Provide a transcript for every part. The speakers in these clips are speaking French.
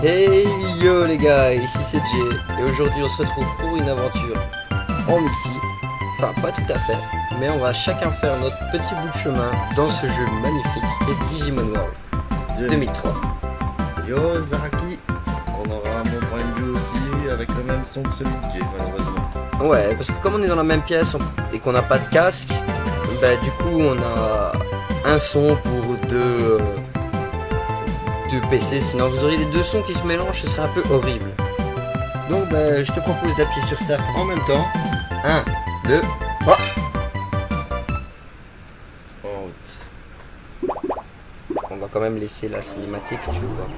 Hey yo les gars, ici c'est Jay et aujourd'hui on se retrouve pour une aventure en multi. Enfin pas tout à fait, mais on va chacun faire notre petit bout de chemin dans ce jeu magnifique et Digimon World 2003. Yo Zaraki, on aura mon point de vue aussi avec le même son que celui de Jay malheureusement. Ouais, parce que comme on est dans la même pièce et qu'on n'a pas de casque, bah du coup on a un son pour deux PC, sinon vous auriez les deux sons qui se mélangent, ce serait un peu horrible. Donc bah, je te propose d'appuyer sur Start en même temps. 1, 2, 3. En route. On va quand même laisser la cinématique, tu vois.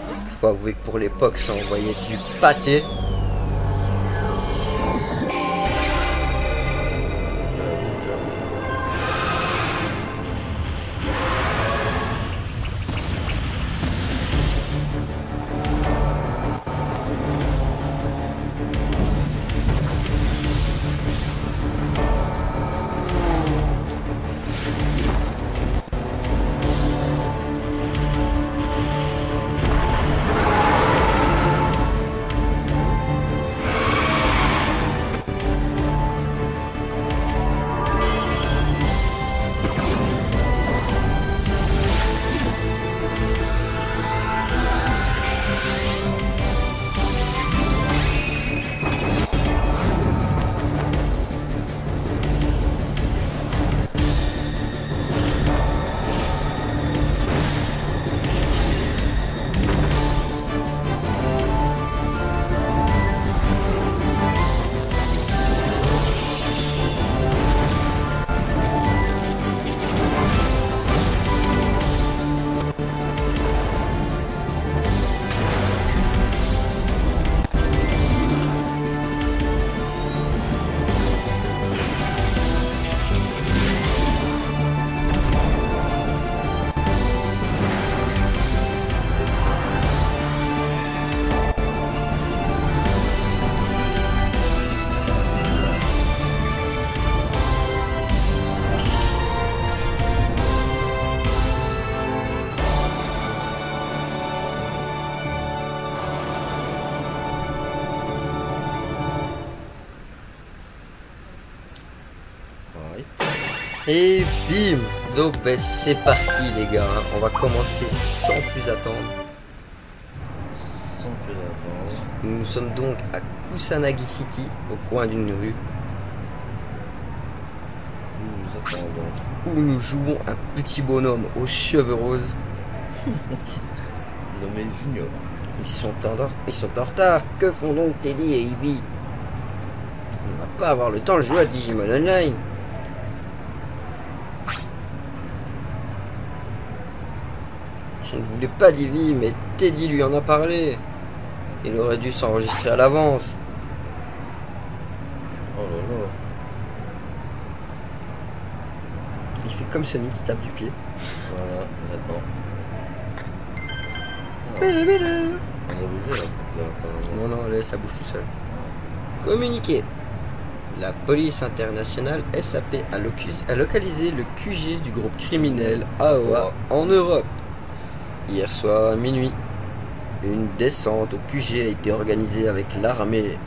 Parce qu'il faut avouer que pour l'époque ça envoyait du pâté. Et bim. Donc bah, c'est parti les gars, hein. On va commencer sans plus attendre. Sans plus attendre. Nous sommes donc à Kusanagi City, au coin d'une rue, Nous attendons. où nous jouons un petit bonhomme aux cheveux roses. Nommé Junior. Ils sont en retard. Que font donc Teddy et Ivy? On va pas avoir le temps de jouer à Digimon Online. Je ne voulais pas d'Ivy, mais Teddy lui en a parlé. Il aurait dû s'enregistrer à l'avance. Oh là là. Il fait comme Sonic, il tape du pied. Voilà, attends. On a bougé là, en fait, là, apparemment. Non, là, ça bouge tout seul. Communiqué. La police internationale SAP a localisé le QG du groupe criminel AOA en Europe. Hier soir à minuit, une descente au QG a été organisée avec l'armée.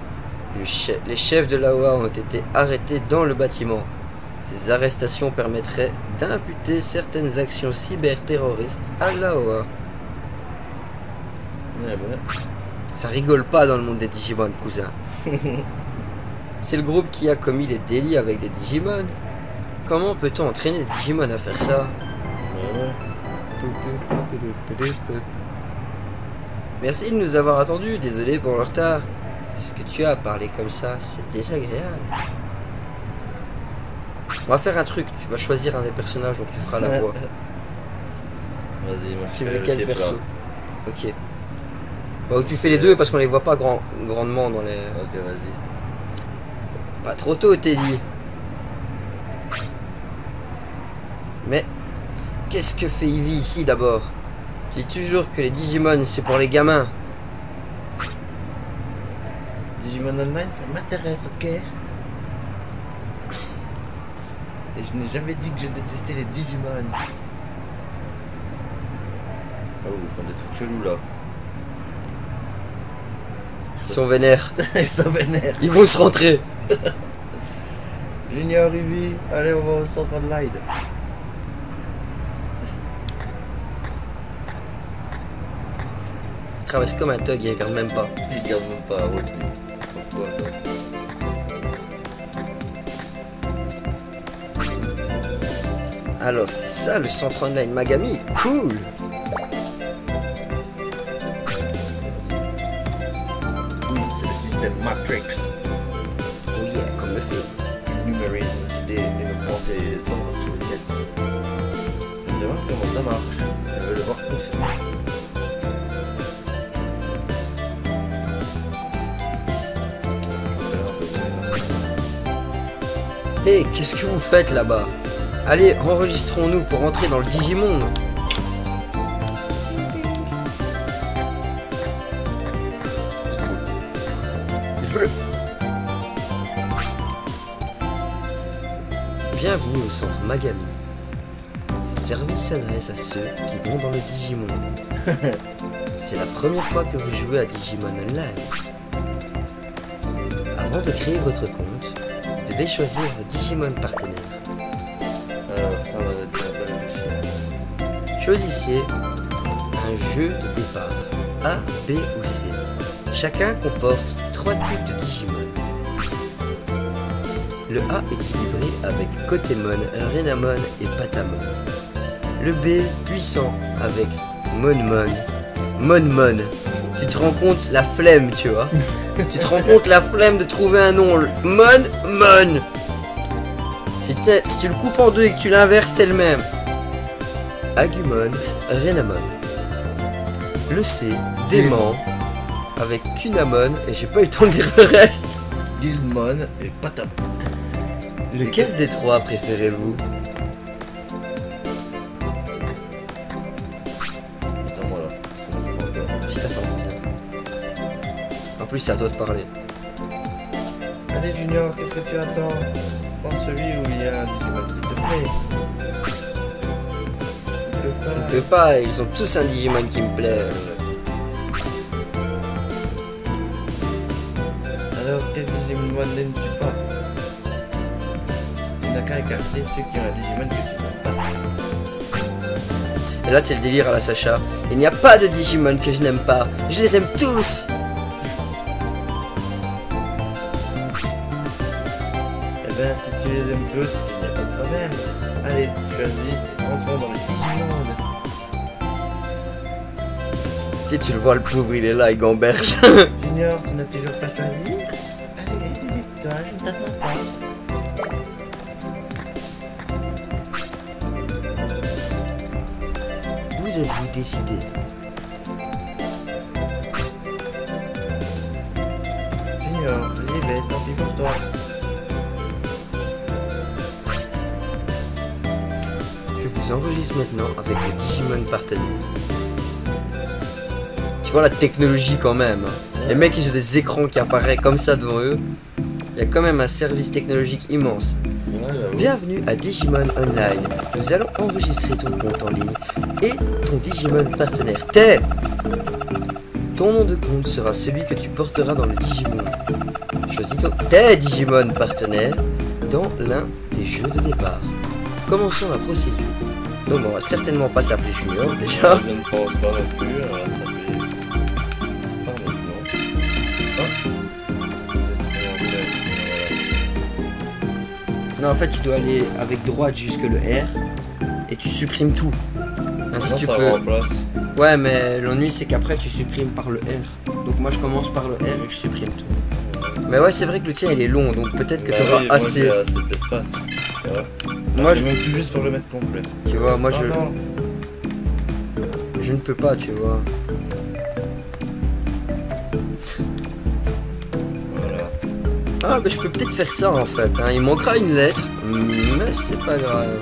Les chefs de l'AOA ont été arrêtés dans le bâtiment. Ces arrestations permettraient d'imputer certaines actions cyberterroristes à l'AOA. Ouais, ouais. Ça rigole pas dans le monde des Digimon, cousin. C'est le groupe qui a commis les délits avec des Digimon. Comment peut-on entraîner des Digimon à faire ça? Ouais, ouais. Merci de nous avoir attendus, désolé pour le retard. Ce que tu as à parler comme ça, c'est désagréable. On va faire un truc, tu vas choisir un des personnages dont tu feras la voix. Vas-y, moi je Tu veux fais quel tes perso? plans. Ok. Bah, tu fais les deux parce qu'on les voit pas grandement dans les... Ok, vas-y. Pas trop tôt, Teddy. Mais qu'est-ce que fait Ivy ici d'abord? Tu dis toujours que les Digimon c'est pour les gamins. Digimon Online, ça m'intéresse, ok? Et je n'ai jamais dit que je détestais les Digimon. Oh, ils font des trucs chelous là. Ils sont vénères. Ils sont vénères. Ils vont se rentrer. Junior, Ivy, allez, on va au centre de l'aide. Il traverse comme un thug, il regarde même pas. Il regarde même pas à route. Pourquoi toi? Alors c'est ça le centre online Magami. Cool. Oui, c'est le système Matrix. Oh yeah, comme le film. Il numérise nos idées et nos pensées sans sur les têtes. Je me demande comment ça marche. Je veux le voir fonctionner. Hé, qu'est-ce que vous faites là-bas? Allez, enregistrons-nous pour entrer dans le Digimonde. Bienvenue au centre Magami. Ce service s'adresse à ceux qui vont dans le Digimonde. C'est la première fois que vous jouez à Digimon Online. Avant de créer votre compte, vous devez choisir vos Digimon partenaires. Alors, ça, on avait déjà pas réfléchi. Choisissez un jeu de départ, A, B ou C. Chacun comporte 3 types de Digimon. Le A équilibré avec Kotemon, Renamon et Patamon. Le B puissant avec Monmon. Monmon. Tu te rends compte la flemme, tu vois. Tu te rends compte la flemme de trouver un nom. Monmon. Si tu le coupes en deux et que tu l'inverses, c'est le même. Agumon, Renamon. Le C, Démon, avec Kunamon, et j'ai pas eu le temps de dire le reste. Guilmon et Patamon. Lequel des trois préférez-vous? Attends-moi là. Je t'attends. En plus, c'est à toi de parler. Allez Junior, qu'est-ce que tu attends? Prends celui où il y a un Digimon, s'il te plaît. Je peux pas, ils ont tous un Digimon qui me plaît. Alors, quel Digimon n'aimes-tu pas? Tu n'as qu'à écarter ceux qui ont un Digimon que tu n'aimes pas. Et là, c'est le délire à la Sacha. Il n'y a pas de Digimon que je n'aime pas. Je les aime tous. Eh ben, si tu les aimes tous, il n'y a pas de problème. Allez, choisis et entrons dans le Digimonde. Tu sais, tu le vois, le pauvre, il est là, il gamberge. Junior, tu n'as toujours pas choisi? Allez, hésite-toi, je ne t'attends pas. Vous êtes-vous décidé? Junior, j'y vais, tant pis pour toi. Je vous enregistre maintenant avec le Digimon partenaire. Tu vois la technologie quand même. Les mecs, ils ont des écrans qui apparaissent comme ça devant eux. Il y a quand même un service technologique immense. Ouais, j'avoue. Bienvenue à Digimon Online. Nous allons enregistrer ton compte en ligne et ton Digimon partenaire. T'es! Ton nom de compte sera celui que tu porteras dans le Digimon. Choisis ton Digimon partenaire dans l'un des jeux de départ. Commençons la procédure. Donc on va certainement pas s'appeler Junior déjà. Je ne pense pas non plus, on va s'appeler... Pas maintenant. Non, en fait tu dois aller avec droite jusque le R et tu supprimes tout. Ainsi Non, tu ça peux. remplace. Ouais, mais l'ennui c'est qu'après tu supprimes par le R. Donc moi je commence par le R et je supprime tout. Mais ouais, c'est vrai que le tien il est long, donc peut-être que Bah tu auras oui, assez. Moi j'ai assez d'espace. Voilà. Moi, Je même tout juste pour le mettre complet. Tu vois, moi Oh non. je ne peux pas, tu vois. Voilà. Ah, bah je peux peut-être faire ça en fait. Hein. Il manquera une lettre, mais c'est pas grave.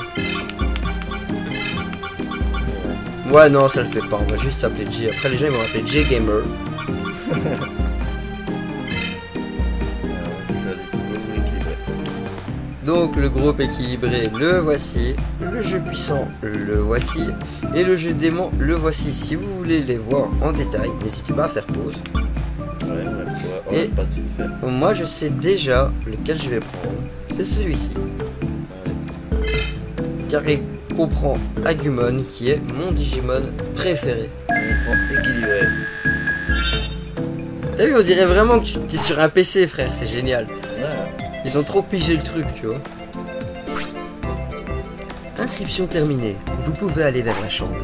Ouais, non, ça le fait pas. On va juste s'appeler J. Après, les gens ils vont m'appeler J Gamer. Je choisis toujours l'équilibré. Donc le groupe équilibré, le voici. Le jeu puissant, le voici. Et le jeu dément, le voici. Si vous voulez les voir en détail, n'hésitez pas à faire pause. Ouais, Et- passe vite fait. Moi je sais déjà lequel je vais prendre. C'est celui-ci. Allez. Car il comprend Agumon qui est mon Digimon préféré. On prend équilibré. T'as vu, on dirait vraiment que tu es sur un PC, frère, c'est génial. Ouais. Ils ont trop pigé le truc, tu vois. Inscription terminée. Vous pouvez aller vers la chambre.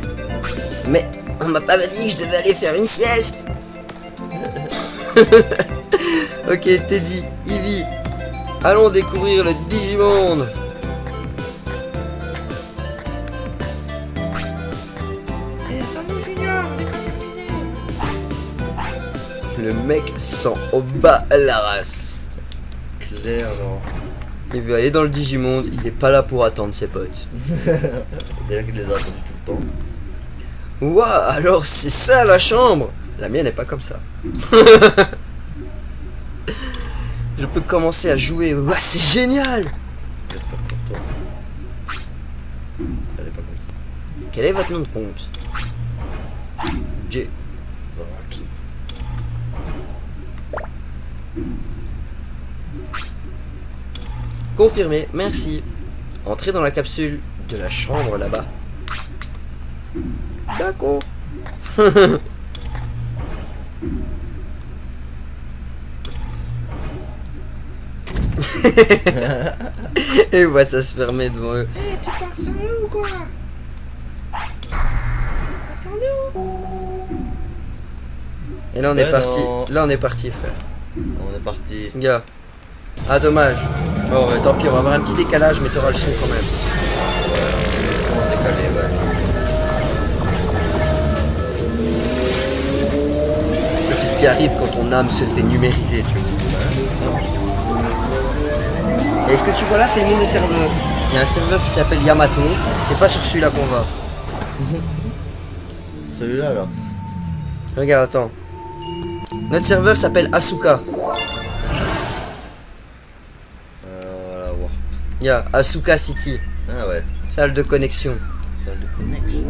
Mais on m'a pas dit que je devais aller faire une sieste. Ok, Teddy, Ivy, allons découvrir le Digimonde. Attends-nous, Junior, j'ai pas terminé. Le mec sent au bas la race. Clairement. Il veut aller dans le Digimonde, il est pas là pour attendre ses potes. Déjà qu'il les a attendus tout le temps. Ouah, alors c'est ça la chambre. La mienne n'est pas comme ça. Je peux commencer à jouer. Ouah, c'est génial. J'espère pour toi. Elle est pas comme ça. Quel est votre nom de compte? J. Zaraki. Confirmé, merci. Entrez dans la capsule de la chambre là-bas. D'accord. Et voit ça se fermer devant eux. Hé, tu pars sans nous ou quoi? Attends-nous. Et là on est Ouais, parti. non. Là on est parti, frère. On est parti. Gars. Ah dommage. Bon mais tant pis, on va avoir un petit décalage, mais t'auras le son quand même. Ils sont décalés, ouais. C'est ce qui arrive quand ton âme se fait numériser, tu vois. Et ce que tu vois là, c'est le nom des serveurs. Il y a un serveur qui s'appelle Yamato. C'est pas sur celui-là qu'on va. C'est celui-là, là. Regarde, attends. Notre serveur s'appelle Asuka. Voilà, Warp. Il y a Asuka City. Ah ouais. Salle de connexion. Salle de connexion.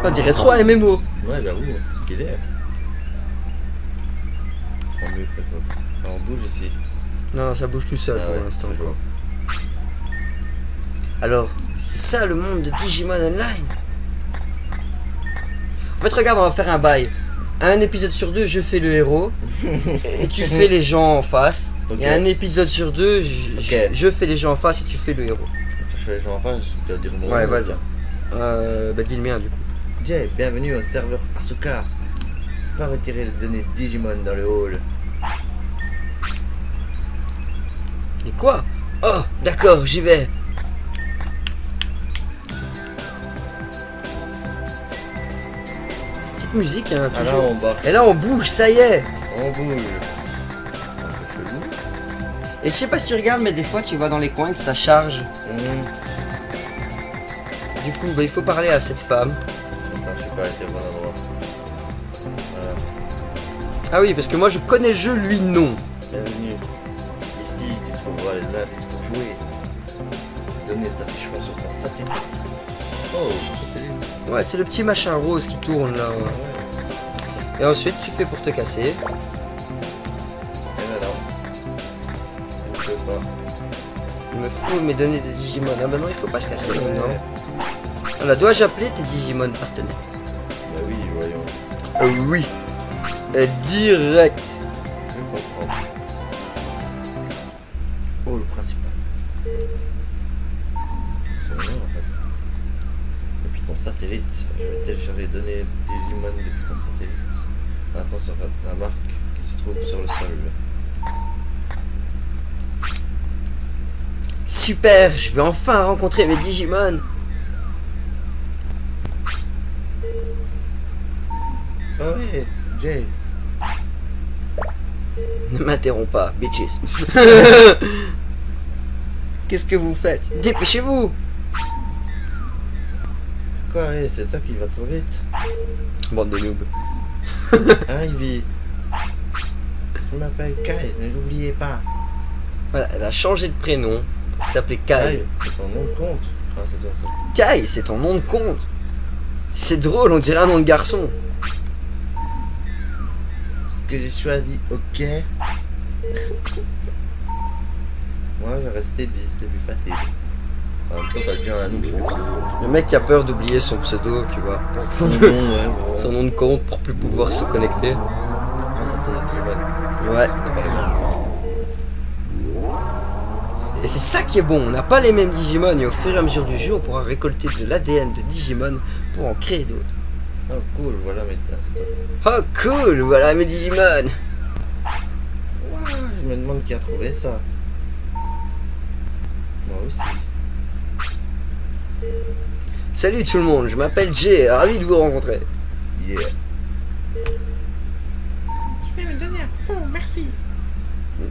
On dirait trop un MMO. Ouais, j'avoue, ce qu'il est. En mieux fait quoi. Ah, on bouge ici. Non, non, ça bouge tout seul Ah pour ouais, l'instant. toujours. Alors, c'est ça le monde de Digimon Online. En fait, regarde, on va faire un bail. Un épisode sur deux, je fais le héros. Et tu fais les gens en face. Ok. Et un épisode sur deux, Ok. je fais les gens en face et tu fais le héros. Quand je fais les gens en face, je dois dire mon Ouais, nom, vas-y. tiens. Bah, dis le mien du coup. Jay, bienvenue au serveur Asuka. Va retirer les données Digimon dans le hall. Et quoi? Oh, d'accord, j'y vais. Petite musique, hein, Ah là, toujours. on barre. Et là, on bouge, ça y est. On bouge. Un peu chelou. Et je sais pas si tu regardes, mais des fois, tu vas dans les coins que ça charge. Du coup, bah, il faut parler à cette femme. Attends, je suis pas été au bon endroit. Voilà. Ah oui, parce que moi, je connais le jeu, lui, non. Bienvenue. Ici, tu trouveras les indices pour jouer. Les données s'afficheront sur ton satellite. Oh, satellite. Ouais, c'est le petit machin rose qui tourne là. Ouais. Et ensuite, tu fais pour te casser. Et voilà. Je sais pas. Il me faut mes données de Digimon. Ah bah non, il faut pas se casser maintenant. Voilà, dois-je appeler tes Digimon partenaires? Bah oui, voyons. Oui. Direct. Je comprends. Oh, le principal. C'est bon, en fait. Depuis ton satellite, je vais télécharger les données de Digimon depuis ton satellite. Attends sur la marque qui se trouve sur le sol. Super, je vais enfin rencontrer mes Digimon. Ah ouais, Jay. Ne m'interromps pas, bitches. Qu'est-ce que vous faites? Dépêchez-vous. Quoi, allez, c'est toi qui vas trop vite. Bande de noobs. Hein, Ivy? Je m'appelle Kai, ne l'oubliez pas. Voilà, elle a changé de prénom. Elle s'appelait Kai. Kai, c'est ton nom de compte. Ah, c'est toi ça. Kai, c'est ton nom de compte. C'est drôle, on dirait un nom de garçon. Ce que j'ai choisi, ok. Moi, je restais dit, c'est plus facile. En même temps, t'as déjà un nom qui fait pseudo. Le mec qui a peur d'oublier son pseudo, tu vois. Son nom, ouais, bon. Son nom de compte pour plus pouvoir se connecter. Ah, ça, c'est notre Digimon. Ouais. On n'a pas les mêmes. Et c'est ça qui est bon, on n'a pas les mêmes Digimon et au fur et à mesure du jeu, on pourra récolter de l'ADN de Digimon pour en créer d'autres. Oh, cool, voilà, mais ah, c'est toi. Oh cool, voilà mes Digimon. Ouah, je me demande qui a trouvé ça. Moi aussi. Salut tout le monde, je m'appelle Jay, ravi de vous rencontrer. Yeah. Je vais me donner à fond, merci.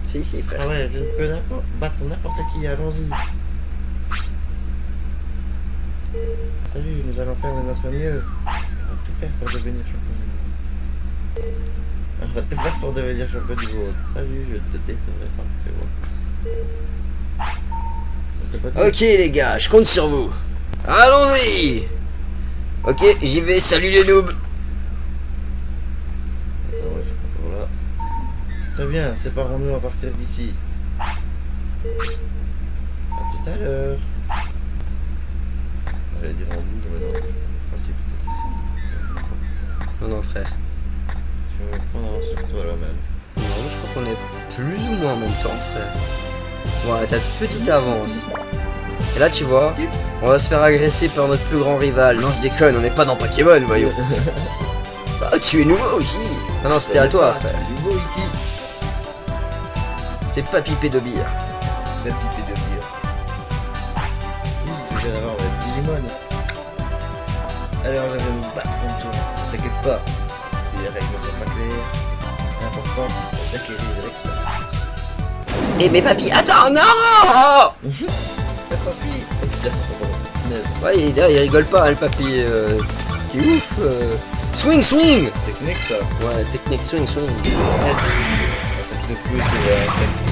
C'est ici frère. Ah ouais, je peux battre n'importe qui, allons-y. Salut, nous allons faire de notre mieux. On va tout faire pour devenir champion du monde. On va tout faire pour devenir champion du monde. Salut, je te décevrai pas, fais voir. On t'a pas dit- Ok les gars, je compte sur vous. Allons-y. Ok, j'y vais, salut les noobs. Attends, ouais, je suis pas encore là. Très bien, séparons-nous à partir d'ici. À tout à l'heure. J'allais dire en bouge, mais non. Ah si, putain, c'est ici. Non non frère. Je vais me prendre sur toi là même. Non, je crois qu'on est plus ou moins en même temps frère. Ouais, t'as une petite avance. Et là tu vois, on va se faire agresser par notre plus grand rival. Non je déconne, on n'est pas dans Pokémon, voyons. Ah tu es nouveau aussi. Non non, c'était à toi frère. Nouveau ici. C'est Papy Pédobir. La pipée de bière. Je viens d'avoir le Digimon. Alors je vais me battre contre toi. T'inquiète pas. Si les règles ne sont pas claires, l'important est d'acquérir de l'expérience. Eh mais papy, attends, non. Mais papy. Oh putain, pardon. Punaise. Ouais, là il rigole pas hein, le papy. T'es ouf. Swing, swing. Technique ça. Ouais, technique, swing, swing. Net. Attaque de fouet sur l'insecte.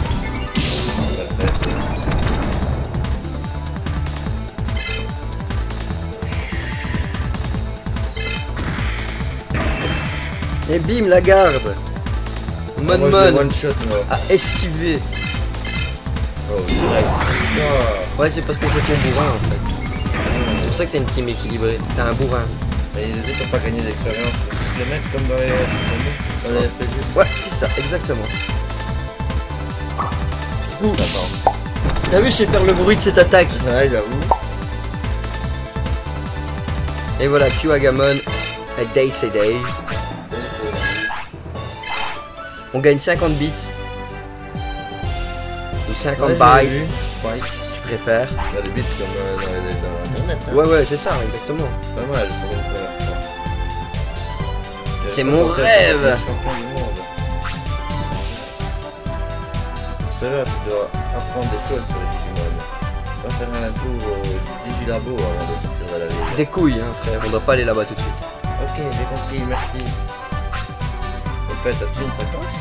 On va le faire. Et bim, la garde. Moi, je Mon l'ai one shot moi. a esquivé. Oh direct. Putain. Ouais, c'est parce que c'est ton bourrin en fait. C'est pour ça que t'as une team équilibrée. T'as un bourrin. Mais les autres n'ont pas gagné d'expérience. Faut tous les mettre comme dans les RPG. Ouais, c'est ça, exactement. Ouh, Attends. t'as vu, je sais faire le bruit de cette attaque. Ouais, j'avoue. Et voilà, Q-Agamon, a Day c'est Day. On gagne 50 bits. Ou 50 bytes, Byte. si tu préfères. Bah, les bits comme dans internet. Hein. Ouais, ouais, c'est ça, exactement. Pas mal pour une première fois. C'est J'avais mon pas pensé à rêve. devenir champion du monde. Pour cela, tu dois apprendre des choses sur les Digimon. Va faire un tour au Digilabo avant de sortir de la ville. Des couilles, hein, frère, on doit pas aller là-bas tout de suite. Ok, j'ai compris, merci. Au fait, as-tu une sacoche?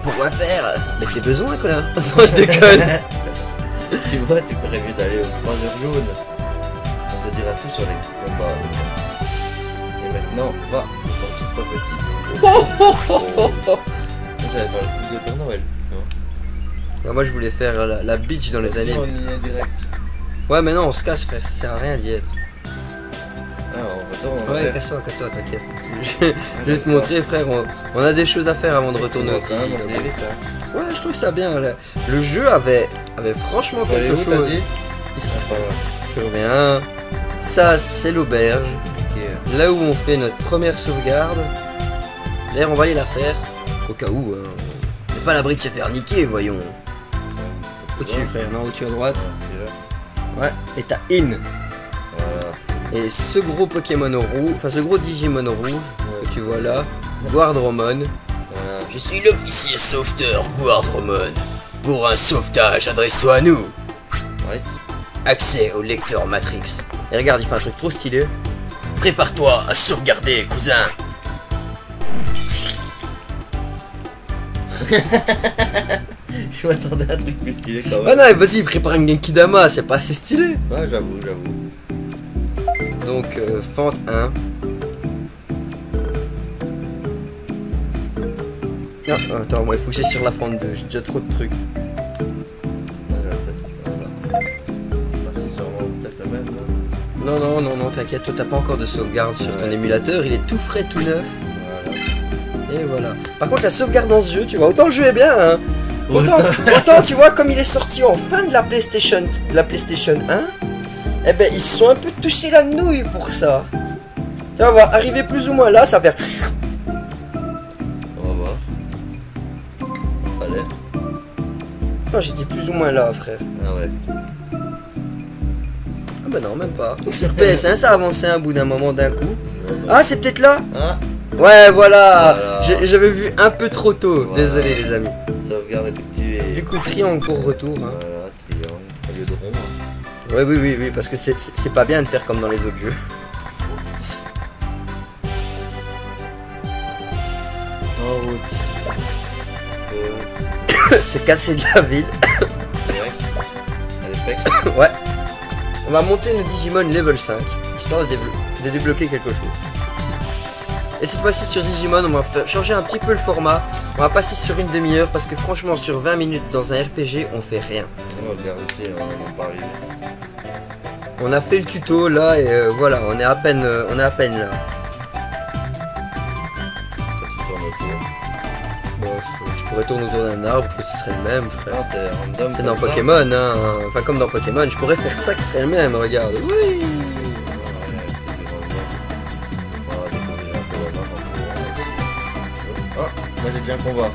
Pourquoi faire? Mais t'es besoin, connard. Non, je déconne. Tu vois, tu ferais mieux d'aller aux 3 heures jaunes. On te dira tout sur les combats de graffiti. Et maintenant, va, retourne-toi petit. Ça va être le truc de Père Noël. Non, Non, moi, je voulais faire la bitch dans les animes. On y est direct. Ouais, mais non, on se casse, frère, ça sert à rien d'y être. Ah, on retourne, on va Ouais, faire. casse-toi, t'inquiète. Je vais te montrer, frère, on a des choses à faire avant de retourner au Quand même, petit. assez vite, hein. Ouais, je trouve ça bien. Le jeu avait franchement Faut aller quelque où, t'as chose. dit? Ici, Ah, pas loin. je reviens. Ça, c'est l'auberge. Ok. Là où on fait notre première sauvegarde. D'ailleurs, on va aller la faire. Au cas où, hein. On n'est pas à l'abri de se faire niquer, voyons. Au-dessus, frère, non, au-dessus à droite. Celui-là. Ouais, et t'as In. Voilà. Et ce gros Pokémon rouge, enfin ce gros Digimon rouge que tu vois là, Guardromon. Voilà. Je suis l'officier sauveteur Guardromon. Pour un sauvetage, adresse-toi à nous. Right. Accès au lecteur Matrix. Et regarde, il fait un truc trop stylé. Prépare-toi à sauvegarder, cousin. Je m'attendais à un truc plus stylé quand même. Ah non, mais vas-y, prépare une Genki Dama, c'est pas assez stylé. Ouais, j'avoue. Donc, fente 1. Non, attends, moi il faut que j'aille sur la fente 2, j'ai déjà trop de trucs. C'est sûrement peut-être le même là. Non, t'inquiète, toi t'as pas encore de sauvegarde sur ton émulateur, il est tout frais, tout neuf. Voilà. Et voilà. Par contre, la sauvegarde dans ce jeu, tu vois, autant le jeu est bien, hein. Autant tu vois, comme il est sorti en fin de la PlayStation 1, eh ben ils se sont un peu touchés la nouille pour ça. Ça va arriver plus ou moins là, ça va faire. On va voir. Pas l'air. Non, j'ai dit plus ou moins là, frère. Ah ouais. Ah bah non, même pas. Sur PS1, ça avançait un bout d'un moment d'un coup. Ah, c'est peut-être là. Ah, Ouais, voilà. Voilà. J'avais vu un peu trop tôt. Voilà. Désolé, les amis. sauvegarde effectuée. Du coup, triangle pour retour. Hein. Voilà, triangle au lieu de rond. Ouais, oui, parce que c'est pas bien de faire comme dans les autres jeux. En route. Se casser de la ville. Direct. Allez, pec. Ouais. On va monter nos Digimon level 5, histoire de débloquer quelque chose. Et cette fois-ci sur Digimon, on va changer un petit peu le format. On va passer sur une demi-heure parce que franchement sur 20 minutes dans un RPG, on fait rien. On regarde ici, on n'est pas arrivé. On a fait le tuto là et voilà, on est à peine là. Quand tu tournes autour. Bon, je pourrais tourner autour d'un arbre que ce serait le même, frère. Non, c'est random. C'est dans comme ça. Pokémon, hein. Enfin comme dans Pokémon, je pourrais faire ça qui serait le même, regarde. Oui. Ouais, c'est du random. On va découvrir un peu la map en courant aussi. Oh, moi j'ai déjà un combat.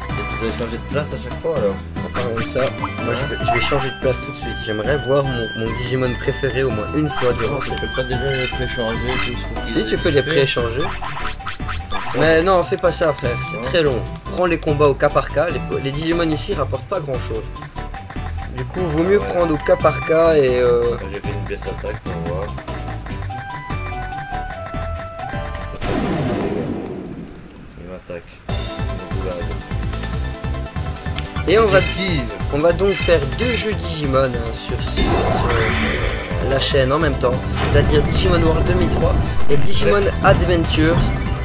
Et tu dois changer de place à chaque fois alors. En parlant de ça, moi je vais changer de place tout de suite. J'aimerais voir mon Digimon préféré au moins une fois durant Non, tu cette... peux pas déjà les pré-changer tout ce qu'on Si, tu peux les pré-échanger. Mais non, fais pas ça, frère, c'est très long. Prends les combats au cas par cas. Les Digimon ici rapportent pas grand chose. Du coup, vaut mieux prendre au cas par cas et J'ai fait une baisse attaque pour voir. Ça, il m'attaque. Et on Esquive. va donc faire 2 jeux Digimon hein, sur la chaîne en même temps. C'est-à-dire Digimon World 2003 et Digimon Adventures.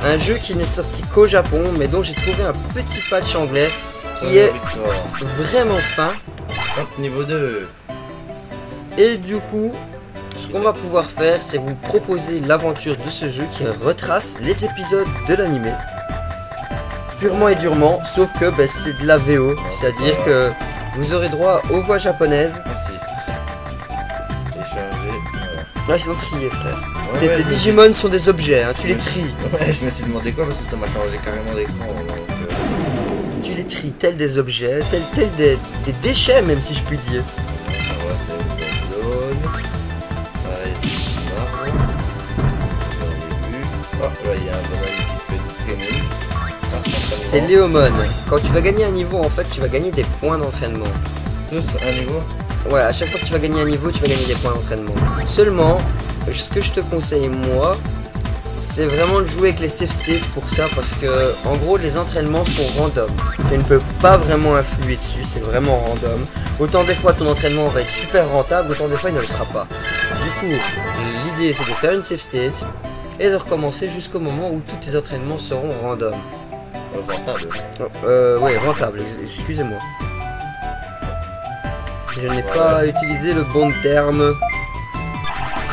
Un jeu qui n'est sorti qu'au Japon, mais dont j'ai trouvé un petit patch anglais qui est vraiment fin. Hop, niveau 2. Et du coup, ce qu'on va pouvoir faire, c'est vous proposer l'aventure de ce jeu qui retrace les épisodes de l'animé. Purement et durement, sauf que ben, c'est de la VO, c'est-à-dire que vous aurez droit aux voix japonaises. Merci. Échanger. Voilà. Ouais, sinon trier, frère. Ouais, Tes Digimon sont des objets, hein, tu les tries. Ouais, je me suis demandé quoi parce que ça m'a changé carrément d'écran. Donc, Tu les tries, tels des objets, tels des déchets, même si je puis dire. ouais, c'est une zone. Pareil, marre. Oh, là, il y a un bonhomme qui fait du training. C'est Léomon. Quand tu vas gagner un niveau, en fait, tu vas gagner des points d'entraînement. Tous un niveau. Ouais, à chaque fois que tu vas gagner un niveau, tu vas gagner des points d'entraînement. Seulement, ce que je te conseille, moi, c'est vraiment de jouer avec les save states pour ça, parce que, en gros, les entraînements sont random. Tu ne peux pas vraiment influer dessus, c'est vraiment random. Autant des fois, ton entraînement va être super rentable, autant des fois, il ne le sera pas. Du coup, l'idée, c'est de faire une save state et de recommencer jusqu'au moment où tous tes entraînements seront random. Rentable. Ouais, rentable, excusez-moi. Je n'ai pas utilisé le bon terme.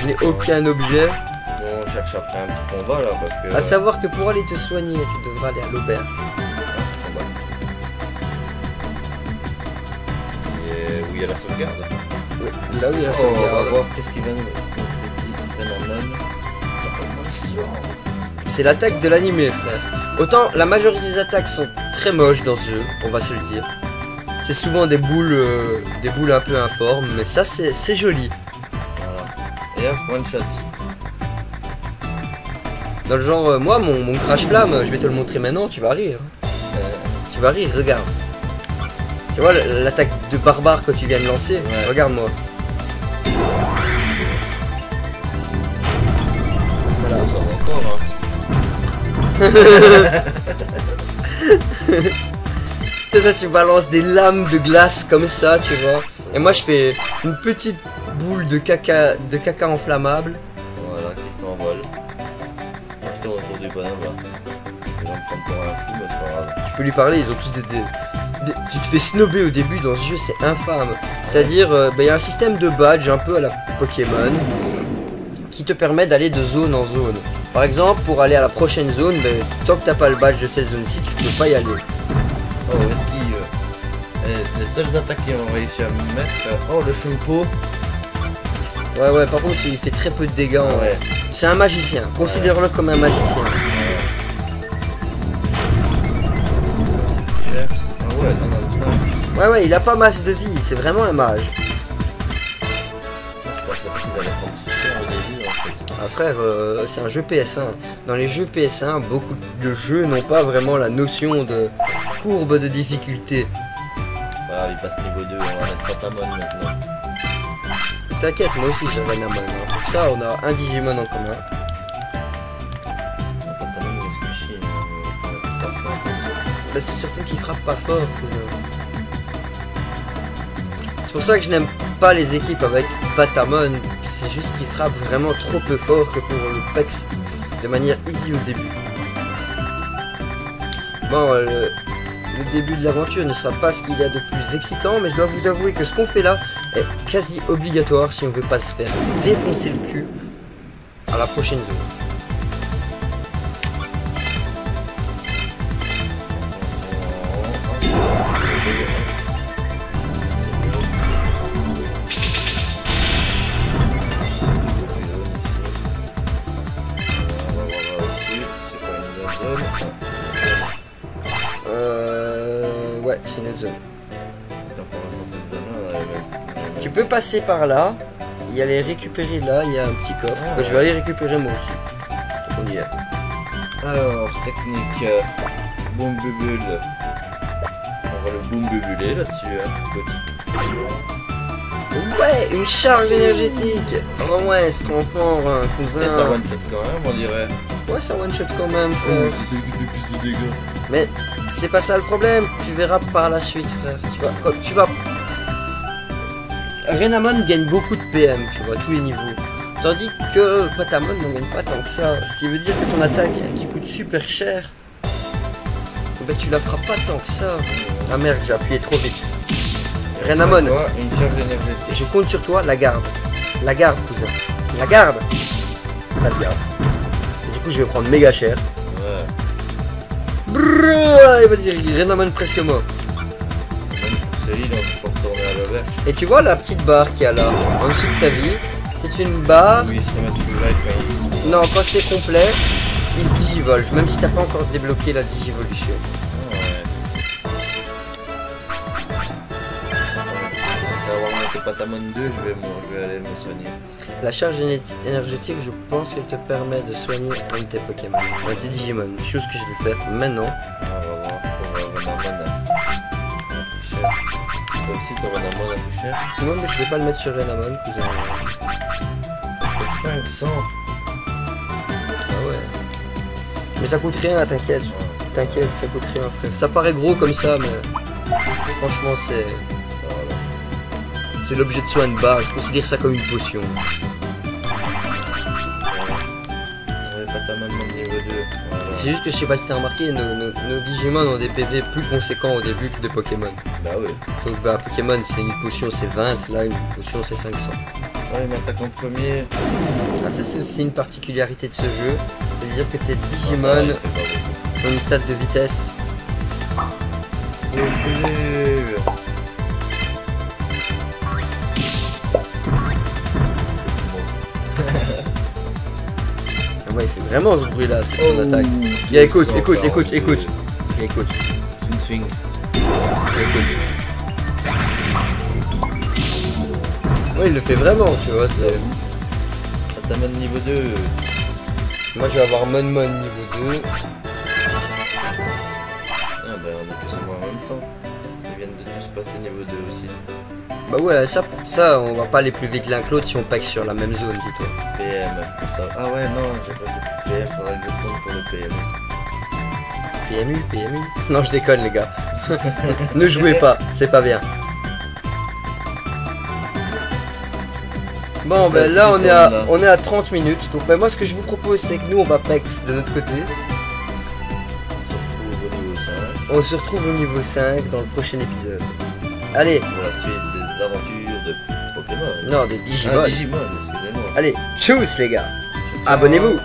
Je n'ai aucun objet. Bon, on cherche après un petit combat là parce que. À savoir que pour aller te soigner, tu devras aller à l'auberge. Combat. Et où il y a la sauvegarde. Oui, là où il y a la Oh, on va sauvegarde. voir qu'est-ce qui va nous. Petit phénomène. C'est l'attaque de l'animé, frère. Autant la majorité des attaques sont très moches dans ce jeu, on va se le dire. C'est souvent des boules un peu informes, mais ça c'est joli. Voilà. Et hop, one shot. Dans le genre, moi mon crash flamme, je vais te le montrer maintenant, tu vas rire. Tu vas rire, regarde. Tu vois l'attaque de barbare que tu viens de lancer, Ouais. regarde-moi. Voilà. Ça va encore, hein. Tu sais, tu balances des lames de glace comme ça, tu vois. Et moi, je fais une petite boule de caca inflammable. Voilà, qui s'envole. Moi, je tourne autour du bonhomme là. Les gens me prennent pour un fou, mais c'est pas grave. Tu peux lui parler, ils ont tous tu te fais snobber au début dans ce jeu, c'est infâme. C'est-à-dire, il y a un système de badge un peu à la Pokémon qui te permet d'aller de zone en zone. Par exemple, pour aller à la prochaine zone, tant que t'as pas le badge de cette zone-ci, tu peux pas y aller. Oh, esquive. Les seules attaques qui ont réussi à me mettre. Oh, le Shumpo. Ouais, par contre, il fait très peu de dégâts. Ah ouais. C'est un magicien, considère-le comme un magicien. Cher. Ah ouais, 95. Ouais, il a pas masse de vie, c'est vraiment un mage. Moi, je pensais pas qu'ils allaient prendre si cher au début en fait. Ah frère, c'est un jeu PS1. Dans les jeux PS1, beaucoup de jeux n'ont pas vraiment la notion de courbe de difficulté. Ah, il passe niveau 2, on va mettre Patamon maintenant. T'inquiète, moi aussi j'ai Renamon. Pour ça, on a un Digimon en commun. Patamon, il est squishy. Bah, c'est surtout qu'il frappe pas fort, cousin. C'est pour ça que je n'aime pas les équipes avec Patamon. C'est juste qu'il frappe vraiment trop peu fort que pour le PEX de manière easy au début. Bon, le début de l'aventure ne sera pas ce qu'il y a de plus excitant, mais je dois vous avouer que ce qu'on fait là est quasi obligatoire si on veut pas se faire défoncer le cul à la prochaine zone. Ouais, c'est une autre zone. Donc on reste dans cette zone là. Tu peux passer par là, y aller récupérer là, il y a un petit coffre que je vais aller récupérer moi aussi. Donc on y est. Alors, technique boom bubule. On va le boom bubuler là-dessus. Hein. Ouais, une charge énergétique. Oh ouais, c'est trop fort, hein, cousin. Et ça one shot quand même, on dirait. Ouais, ça one shot quand même, frère. Oh, c'est celui qui fait plus de dégâts. Mais c'est pas ça le problème, tu verras par la suite, frère. Tu vois, quand tu vas... Renamon gagne beaucoup de PM, tu vois, tous les niveaux. Tandis que Patamon n'en gagne pas tant que ça. Ce qui veut dire que ton attaque qui coûte super cher, bah tu la feras pas tant que ça. Ah merde, j'ai appuyé trop vite. Renamon, Une charge énergétique. je compte sur toi, la garde. La garde, cousin. La garde. Pas de garde. Et du coup, je vais prendre méga cher. Ouais. Brrr, allez, vas-y, Renamon presque mort. Même pour celui là, il faut retourner à l'auberge. Et tu vois la petite barre qu'il y a là, en dessous de ta vie, c'est une barre. Oui, il se remet full life quand il se... Non, quand c'est complet, il se digivolve, même si t'as pas encore débloqué la digivolution. Ah ouais. Après avoir monté Patamon 2, je vais aller me soigner. La charge énergétique, je pense qu'elle te permet de soigner un de tes Pokémon, un de tes Digimon. Chose que je vais faire maintenant. On va voir pour Renamon un plus cher. Toi aussi, ton Renamon un plus cher. Non, mais je vais pas le mettre sur Renamon, cousin. C'était 500. Ah ouais. Mais ça coûte rien, t'inquiète. T'inquiète, ça coûte rien, frère. Ça paraît gros comme ça, mais franchement, c'est... C'est l'objet de soin de base, considère ça comme une potion. Ouais, Patamon niveau 2. Voilà. C'est juste que je sais pas si t'as remarqué, nos Digimon ont des PV plus conséquents au début que des Pokémon. Bah oui. Donc bah Pokémon c'est une potion c'est 20, là une potion c'est 500. Ouais, il m'attaque en premier. Ah ça c'est aussi une particularité de ce jeu, c'est-à-dire que tes Ah, ça Digimon va, il fait pas beaucoup. ont une stat de vitesse. Ah ouais, il fait vraiment ce bruit là, c'est son attaque. Bien écoute. Bien écoute. Swing. Ouais il le fait vraiment, tu vois, c'est... Patamon niveau 2. Moi je vais avoir Mon niveau 2. Ah bah on a plus ou moins en même temps. Ils viennent de tous passer niveau 2 aussi. Bah ouais, ça on va pas aller plus vite l'un que l'autre si on pack sur la même zone, dis-toi. PM. Ça... Ah ouais non, j'ai presque plus de PM, faudra que je retourne pour le PMU. PMU. Non je déconne les gars. Ne jouez pas, c'est pas bien. Bon ben là on est à 30 minutes. Donc ben, moi ce que je vous propose c'est que nous on va pex de notre côté. On se retrouve au niveau 5 dans le prochain épisode. Allez. Pour la suite des aventures de Pokémon. Non, de Digimon. Ah, Digimon, excusez-moi. Allez, tchuss les gars. Abonnez-vous.